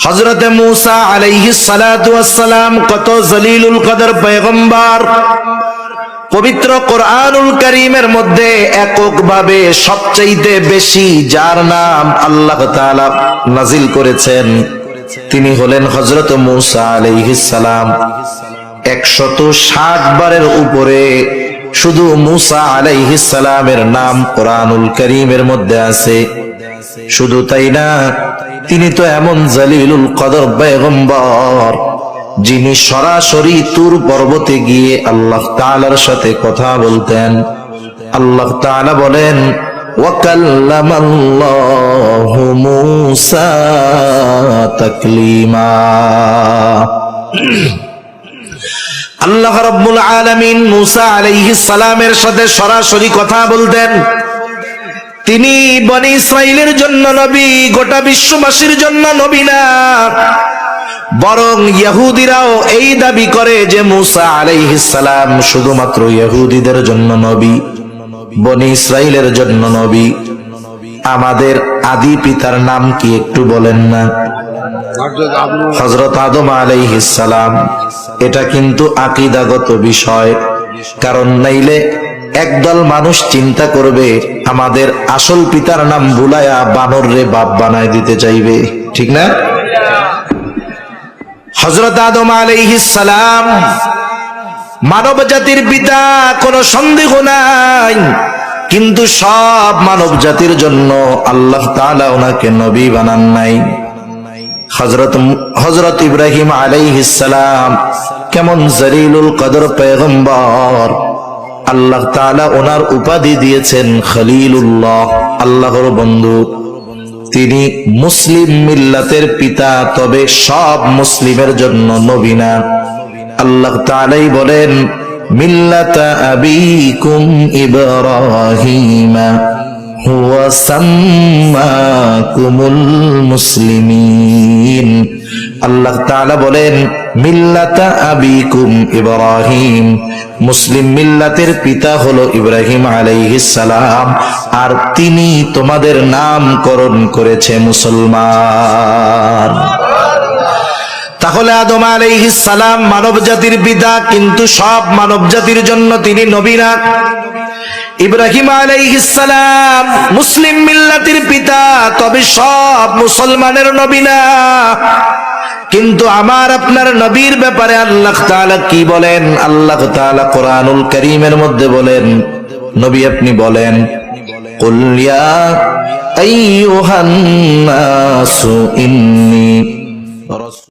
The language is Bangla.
হযরতে মূসা আলাইহিস সালাতু ওয়াস সালাম কত জলিলুল কদর পয়গম্বর। পবিত্র কোরআনুল কারীমের মধ্যে এককভাবে সবচাইতে বেশি যার নাম আল্লাহ তাআলা নাজিল করেছেন তিনি হলেন হযরত মূসা আলাইহিস সালাম। 160 বারের উপরে শুধু মূসা আলাইহিস সালামের নাম কোরআনুল কারীমের মধ্যে আছে। শুধু তাই না, তিনি তো এমন জলিলুল কদর পয়গম্বর যিনি সরাসরি তুর পর্বতে গিয়ে আল্লাহ তাআলার সাথে কথা বলতেন। আল্লাহ তাআলা বলেন, ওয়াকাল্লামাল্লাহু মূসা তাকলিমা। আল্লাহ রাব্বুল আলামিন মূসা আলাইহিস সালামের সাথে সরাসরি কথা বলতেন। তিনি বনি ইসরাইলের জন্য নবী, গোটা বিশ্ববাসীর জন্য নবী না। বরং ইহুদিরাও এই দাবি করে যে মূসা আলাইহিস সালাম শুধুমাত্র ইহুদিদের জন্য নবী, বনি ইসরাইলের জন্য নবী। আমাদের আদি পিতার নাম কি একটু বলেন না? হযরত আদম আলাইহিস সালাম। এটা কিন্তু আকীদাগত বিষয়, কারণ নাইলে একদল মানুষ চিন্তা করবে আমাদের আসল পিতার নাম ভুলায়া বানর রে বাপ বানায় দিতে চাইবে, ঠিক না? হযরত আদম আলাইহিস সালাম মানব জাতির পিতা, কোনো সন্দেহ নাই। কিন্তু সব মানব জাতির জন্য আল্লাহ তাআলা ওনাকে নবী বানান নাই। হযরত ইব্রাহিম আলাইহিস সালাম কেমন জলিলুল কদর পয়গম্বর, আল্লাহ তাআলা ওনার উপাধি দিয়েছেন খলিলুল্লাহ, আল্লাহর বন্ধু। তিনি মুসলিম মিল্লাতের পিতা, তবে সব মুসলিমের জন্য নবী না। আল্লাহ তাআলাই বলেন, মিল্লাতা আবিকুম ইব্রাহিমা হুয়া সাম্মাকুমুল মুসলিমিন। আল্লাহ তাআলা বলেন, মিল্লাতা আবিকুম ইব্রাহিম, মুসলিম মিল্লাতের পিতা হলো ইব্রাহিম আলাইহিস সালাম, আর তিনি তোমাদের নামকরণ করেছে মুসলমান। তাহলে আদম আলাইহিস সালাম মানব জাতির পিতা, কিন্তু সব মানব জাতির জন্য তিনি নবী না। ইব্রাহিম আলাইহিস সালাম মুসলিম মিল্লাতের পিতা, তবে সব মুসলমানের নবী না। কিন্তু আমার আপনার নবীর ব্যাপারে আল্লাহ তাআলা কি বলেন? আল্লাহ তাআলা কোরআনুল কারীমের মধ্যে বলেন, নবী আপনি বলেন, কুল ইয়া আইয়ুহান নাসু ইন্নী